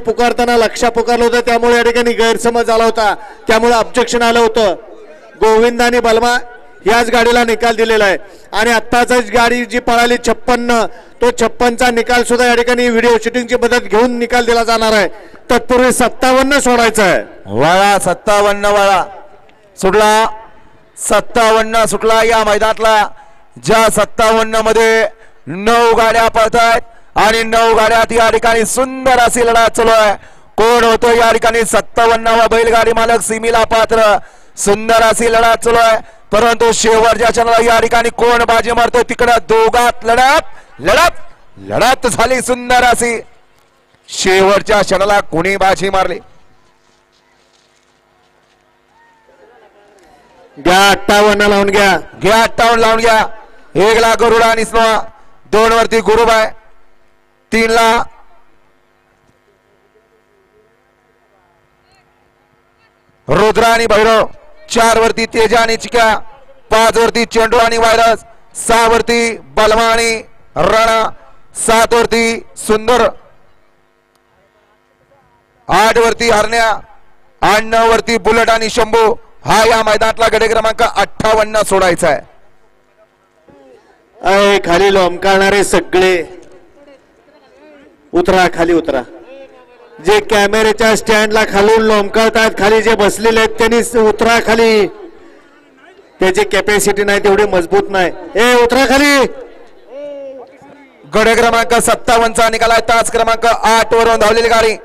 पुकारताना लक्ष पुकारलं होतं, त्यामुळे या ठिकाणी गैरसमज झाला होता, त्यामुळे ऑब्जेक्शन आलं होतं. गोविंद आणि बलमा याच गाडीला निकाल दिलेला आहे. आणि आत्ताच गाडी जी पळाली 56, तो 56चा निकाल सुद्धा या ठिकाणी व्हिडिओ शूटिंगची मदत घेऊन निकाल दिला जाणार आहे. तत्पूर्वी 57 सोडायचं आहे. वाळा 57 वाळा सुटला, 57 सुटला. या मैदानातला ज्या 57 मध्ये 9 गाड्या पळतायत आणि 9 गाड्यात या ठिकाणी सुंदर अशी लढत चालू आहे. कोण होतो या ठिकाणी 57वा बैलगाडी मालक सिमीला पात्र. सुंदर अशी लढत चालू आहे, परंतु शेवटच्या क्षणाला या ठिकाणी कोण बाजी मारतो तिकडे दोघात लढत झाली सुंदर अशी. शेवटच्या क्षणाला कोणी बाजी मारली. घ्या 58 लावून घ्या. 58 लावून घ्या. 1 ला गरुडा आणि स्नोआ, 2 वरती गुरुबाय, 3 ला रुद्रा आणि भैरव, 4 वरती तेजा आणि चिक्या, 5 वरती चेंडू आणि व्हायरस, 6 वरती बलमा आणि राणा, 7 वरती सुंदर, 8 वरती हरण्या आणि 9 वरती बुलेट आणि शंभू. हा या मैदानातला गडे क्रमांक 58 सोडायचा आहे. खाली लोंबकाळणारे सगळे उतरा, खाली उतरा. जे कॅमेऱ्याच्या स्टँडला खालून लोंबकाळतात, खाली जे बसलेले आहेत त्यांनी उतरा खाली. त्याची कॅपॅसिटी नाही तेवढी मजबूत नाही. उतरा खाली. गडे क्रमांक 57चा निकालाय. तास क्रमांक 8 वरून धावलेली गाडी